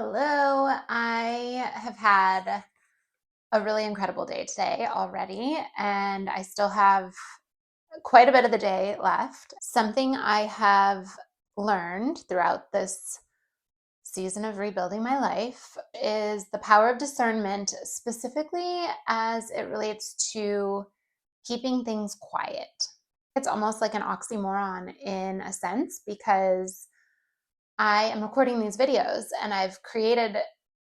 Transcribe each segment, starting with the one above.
Hello. I have had a really incredible day today already, and I still have quite a bit of the day left. Something I have learned throughout this season of rebuilding my life is the power of discernment, specifically as it relates to keeping things quiet. It's almost like an oxymoron in a sense because I am recording these videos and I've created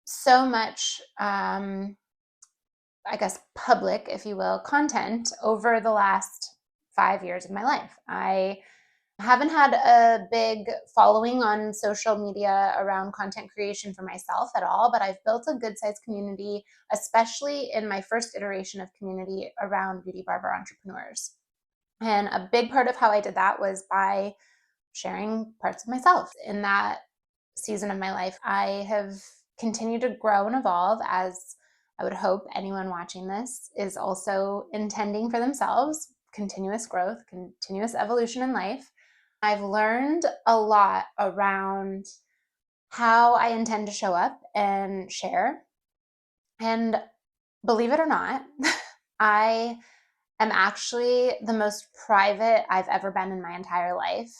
so much, I guess, public, if you will, content over the last 5 years of my life. I haven't had a big following on social media around content creation for myself at all, but I've built a good sized community, especially in my first iteration of community around beauty barber entrepreneurs. And a big part of how I did that was by sharing parts of myself. In that season of my life, I have continued to grow and evolve, as I would hope anyone watching this is also intending for themselves. Continuous growth, continuous evolution in life. I've learned a lot around how I intend to show up and share. And believe it or not, I am actually the most private I've ever been in my entire life,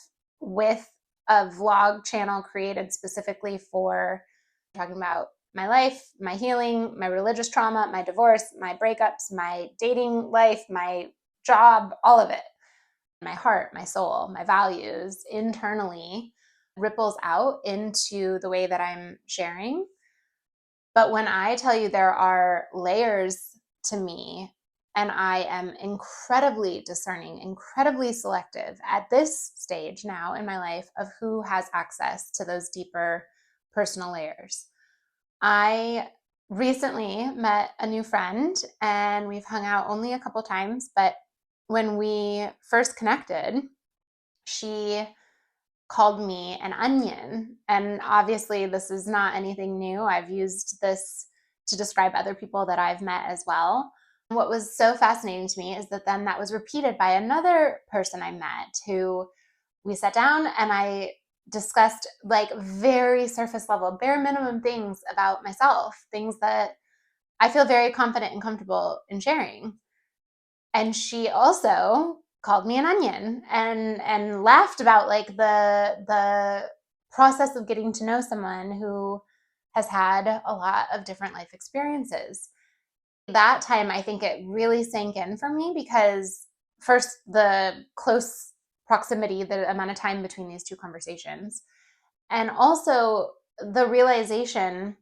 with a vlog channel created specifically for talking about my life, my healing, my religious trauma, my divorce, my breakups, my dating life, my job, all of it. My heart, my soul, my values internally ripples out into the way that I'm sharing. But when I tell you there are layers to me, and I am incredibly discerning, incredibly selective at this stage now in my life of who has access to those deeper personal layers. I recently met a new friend and we've hung out only a couple times, but when we first connected, she called me an onion. And obviously, this is not anything new. I've used this to describe other people that I've met as well. What was so fascinating to me is that then that was repeated by another person I met who we sat down and I discussed like very surface level, bare minimum things about myself, things that I feel very confident and comfortable in sharing. And she also called me an onion and laughed about like the process of getting to know someone who has had a lot of different life experiences. That time I think it really sank in for me because first, the close proximity, the amount of time between these two conversations, and also the realization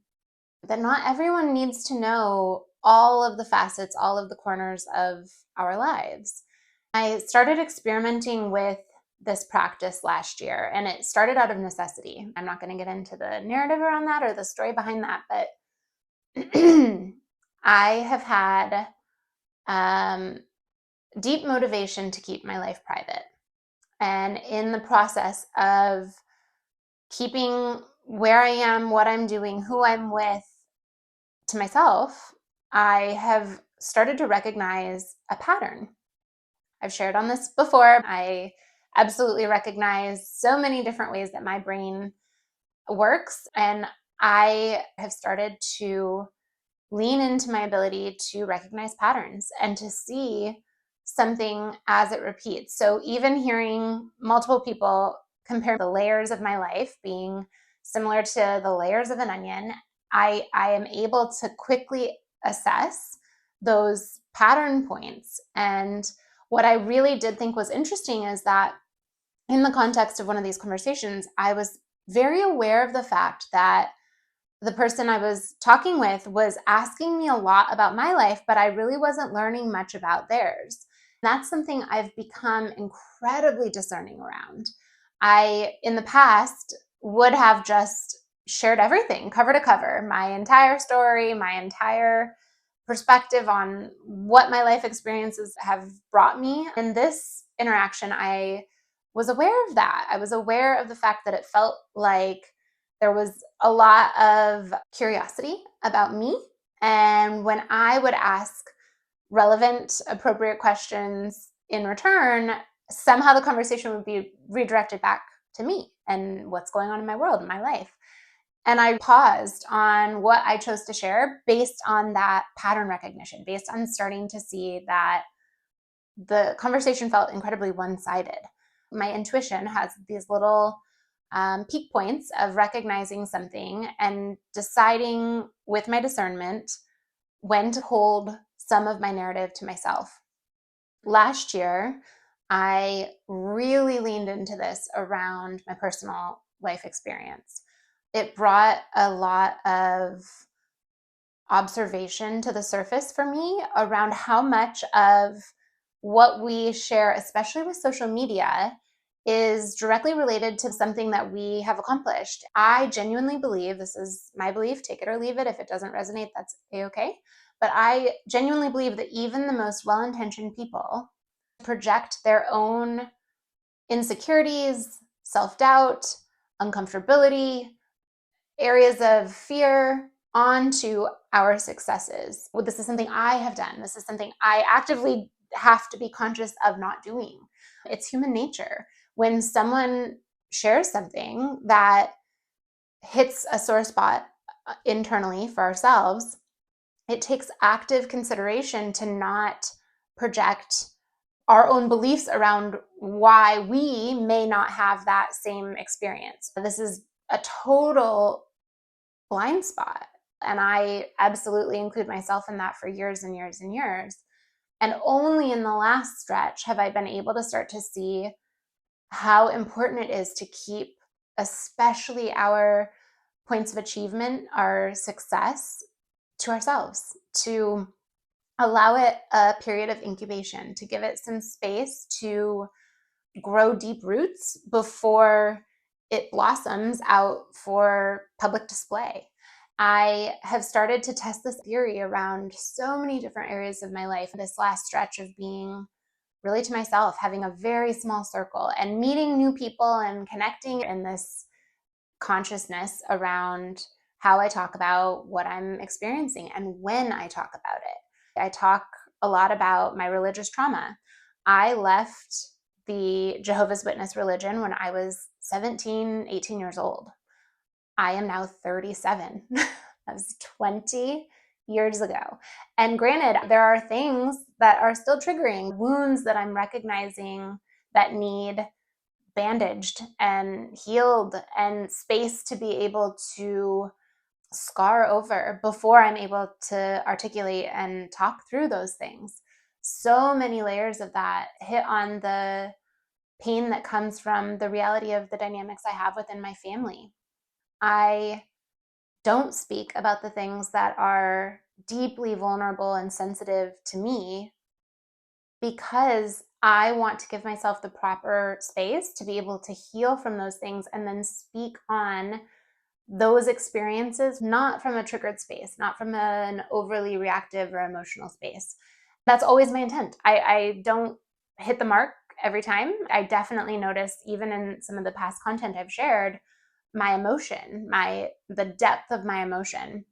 that not everyone needs to know all of the facets, all of the corners of our lives. I started experimenting with this practice last year, and it started out of necessity. I'm not going to get into the narrative around that or the story behind that, but I have had deep motivation to keep my life private. And in the process of keeping where I am, what I'm doing, who I'm with to myself, I have started to recognize a pattern. I've shared on this before. I absolutely recognize so many different ways that my brain works. And I have started to lean into my ability to recognize patterns and to see something as it repeats. So even hearing multiple people compare the layers of my life being similar to the layers of an onion, I am able to quickly assess those pattern points. And what I really did think was interesting is that in the context of one of these conversations, I was very aware of the fact that the person I was talking with was asking me a lot about my life, but I really wasn't learning much about theirs. That's something I've become incredibly discerning around. I, in the past, would have just shared everything cover to cover, my entire story, my entire perspective on what my life experiences have brought me. In this interaction, I was aware of that. I was aware of the fact that it felt like there was a lot of curiosity about me. And when I would ask relevant, appropriate questions in return, somehow the conversation would be redirected back to me and what's going on in my world, in my life. And I paused on what I chose to share based on that pattern recognition, based on starting to see that the conversation felt incredibly one-sided. My intuition has these little peak points of recognizing something and deciding with my discernment when to hold some of my narrative to myself. Last year, I really leaned into this around my personal life experience. It brought a lot of observation to the surface for me around how much of what we share, especially with social media, is directly related to something that we have accomplished. I genuinely believe, this is my belief, take it or leave it. If it doesn't resonate, that's a-okay. But I genuinely believe that even the most well-intentioned people project their own insecurities, self-doubt, uncomfortability, areas of fear onto our successes. Well, this is something I have done. This is something I actively have to be conscious of not doing. It's human nature. When someone shares something that hits a sore spot internally for ourselves, it takes active consideration to not project our own beliefs around why we may not have that same experience. This is a total blind spot. And I absolutely include myself in that for years and years and years. And only in the last stretch have I been able to start to see how important it is to keep, especially our points of achievement, our success, to ourselves, to allow it a period of incubation, to give it some space to grow deep roots before it blossoms out for public display. I have started to test this theory around so many different areas of my life. This last stretch of being really to myself, having a very small circle and meeting new people and connecting in this consciousness around how I talk about what I'm experiencing and when I talk about it. I talk a lot about my religious trauma. I left the Jehovah's Witness religion when I was 17, 18 years old. I am now 37. That was 20 years ago. And granted, there are things that are still triggering, wounds that I'm recognizing that need bandaged and healed and space to be able to scar over before I'm able to articulate and talk through those things. So many layers of that hit on the pain that comes from the reality of the dynamics I have within my family. I don't speak about the things that are deeply vulnerable and sensitive to me because I want to give myself the proper space to be able to heal from those things and then speak on those experiences, not from a triggered space, not from an overly reactive or emotional space. That's always my intent. I don't hit the mark every time. I definitely notice, even in some of the past content I've shared, my emotion, the depth of my emotion.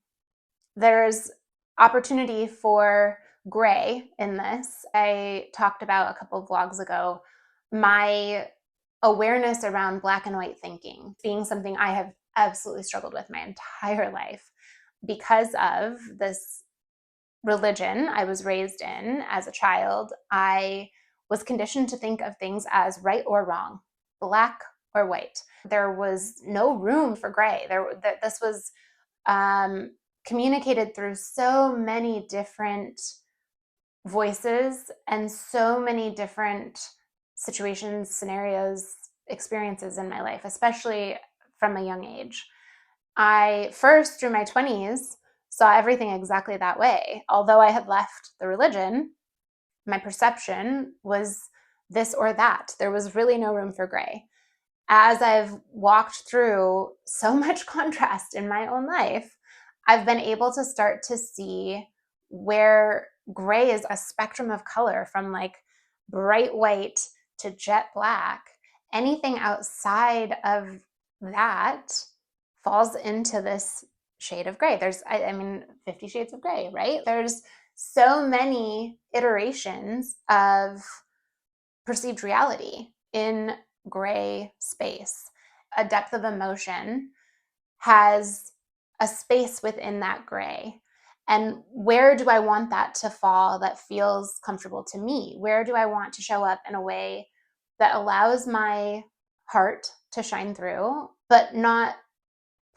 There's opportunity for gray in this. I talked about a couple of vlogs ago, my awareness around black and white thinking being something I have absolutely struggled with my entire life because of this religion I was raised in as a child. I was conditioned to think of things as right or wrong, black or white. There was no room for gray. This was communicated through so many different voices and so many different situations, scenarios, experiences in my life, especially from a young age. I first, through my 20s, saw everything exactly that way. Although I had left the religion, my perception was this or that. There was really no room for gray. As I've walked through so much contrast in my own life, I've been able to start to see where gray is a spectrum of color from like bright white to jet black. Anything outside of that falls into this shade of gray. There's, I mean, 50 shades of gray, right? There's so many iterations of perceived reality in gray space. A depth of emotion has a space within that gray. And where do I want that to fall that feels comfortable to me? Where do I want to show up in a way that allows my heart to shine through, but not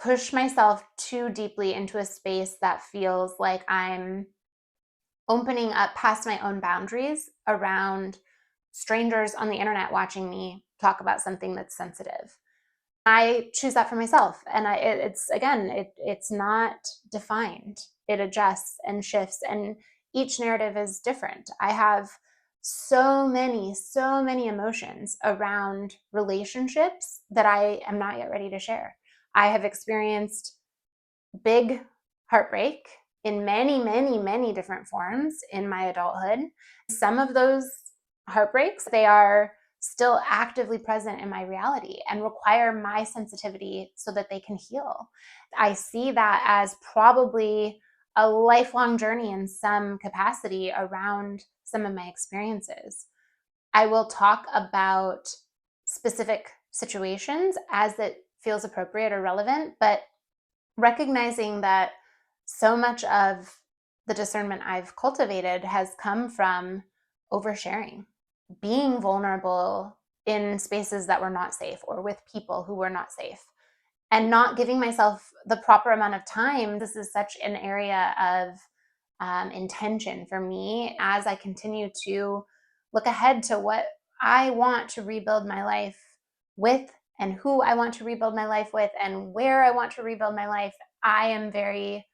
push myself too deeply into a space that feels like I'm opening up past my own boundaries around strangers on the internet watching me talk about something that's sensitive. I choose that for myself. And it's not defined. It adjusts and shifts, and each narrative is different. I have so many emotions around relationships that I am not yet ready to share. I have experienced big heartbreak in many different forms in my adulthood. Some of those heartbreaks, they are still actively present in my reality and require my sensitivity so that they can heal. I see that as probably a lifelong journey in some capacity around some of my experiences. I will talk about specific situations as it feels appropriate or relevant, but recognizing that so much of the discernment I've cultivated has come from oversharing, being vulnerable in spaces that were not safe or with people who were not safe, and not giving myself the proper amount of time. This is such an area of intention for me as I continue to look ahead to what I want to rebuild my life with, and who I want to rebuild my life with, and where I want to rebuild my life. I am very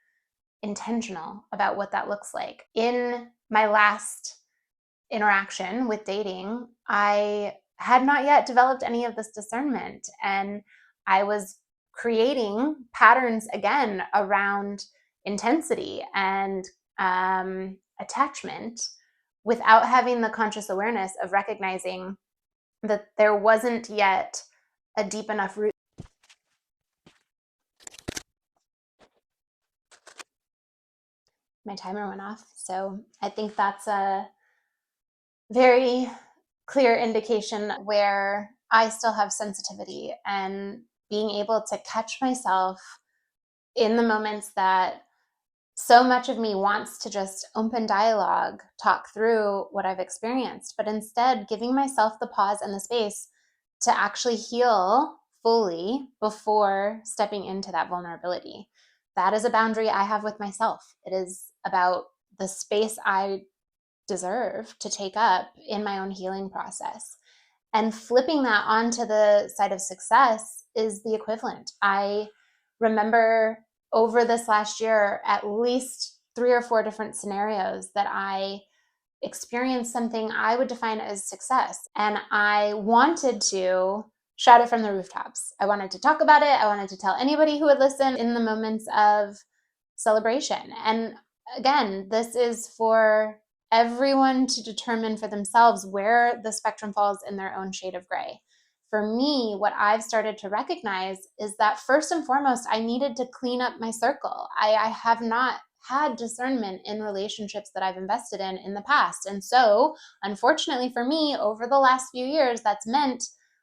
intentional about what that looks like. In my last interaction with dating, I had not yet developed any of this discernment, and I was creating patterns again around intensity and attachment without having the conscious awareness of recognizing that there wasn't yet a deep enough root. My timer went off, so I think that's a very clear indication where I still have sensitivity, and being able to catch myself in the moments that so much of me wants to just open dialogue, talk through what I've experienced, but instead giving myself the pause and the space to actually heal fully before stepping into that vulnerability. That is a boundary I have with myself. It is about the space I deserve to take up in my own healing process. And flipping that onto the side of success is the equivalent. I remember over this last year, at least 3 or 4 different scenarios that I experienced something I would define as success. And I wanted to shout it from the rooftops. I wanted to talk about it. I wanted to tell anybody who would listen in the moments of celebration. And again, this is for everyone to determine for themselves where the spectrum falls in their own shade of gray. For me, what I've started to recognize is that first and foremost, I needed to clean up my circle. I have not had discernment in relationships that I've invested in the past. And so, unfortunately for me, over the last few years, that's meant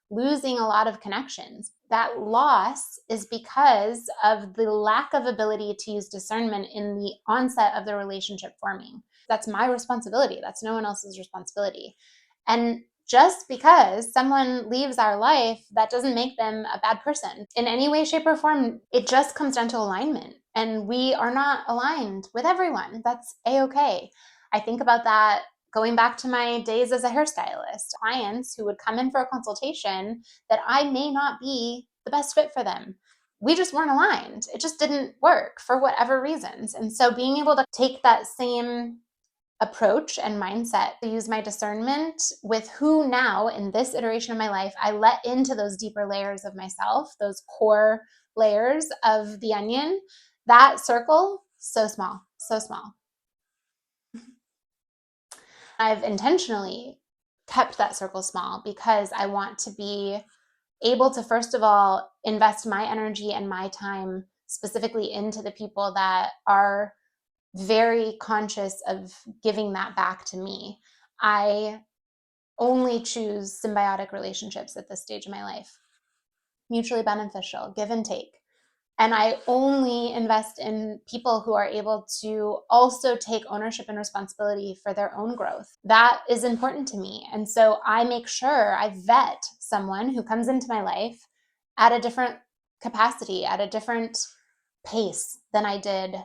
losing a lot of connections. That loss is because of the lack of ability to use discernment in the onset of the relationship forming. That's my responsibility. That's no one else's responsibility. And just because someone leaves our life, that doesn't make them a bad person in any way, shape, or form. It just comes down to alignment. And we are not aligned with everyone. That's a-okay. I think about that going back to my days as a hairstylist. Clients who would come in for a consultation that I may not be the best fit for them. We just weren't aligned. It just didn't work for whatever reasons. And so being able to take that same approach and mindset to use my discernment with who now in this iteration of my life I let into those deeper layers of myself, those core layers of the onion, that circle, so small, so small. I've intentionally kept that circle small because I want to be able to, first of all, invest my energy and my time specifically into the people that are very conscious of giving that back to me. I only choose symbiotic relationships at this stage of my life, mutually beneficial, give and take. And I only invest in people who are able to also take ownership and responsibility for their own growth. That is important to me. And so I make sure I vet someone who comes into my life at a different capacity, at a different pace than I did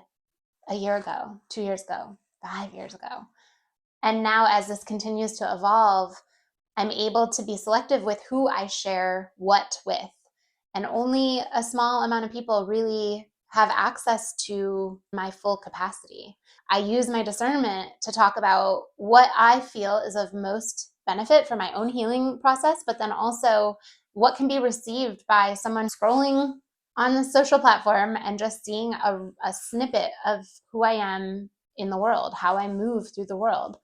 a year ago, 2 years ago, 5 years ago. And now, as this continues to evolve, I'm able to be selective with who I share what with. And only a small amount of people really have access to my full capacity. I use my discernment to talk about what I feel is of most benefit for my own healing process, but then also what can be received by someone scrolling on the social platform and just seeing a snippet of who I am in the world, how I move through the world.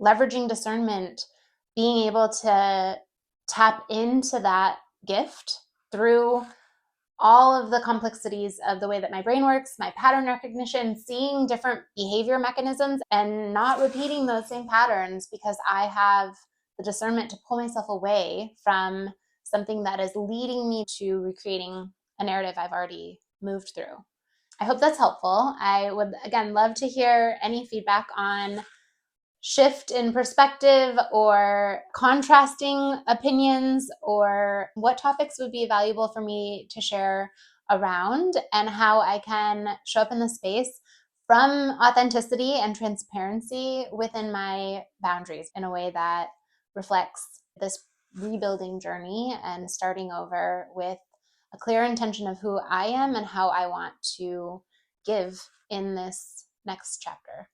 Leveraging discernment, being able to tap into that gift through all of the complexities of the way that my brain works, my pattern recognition, seeing different behavior mechanisms and not repeating those same patterns because I have the discernment to pull myself away from something that is leading me to recreating a narrative I've already moved through. I hope that's helpful. I would, again, love to hear any feedback on shift in perspective or contrasting opinions, or what topics would be valuable for me to share around, and how I can show up in the space from authenticity and transparency within my boundaries in a way that reflects this rebuilding journey and starting over with a clear intention of who I am and how I want to give in this next chapter.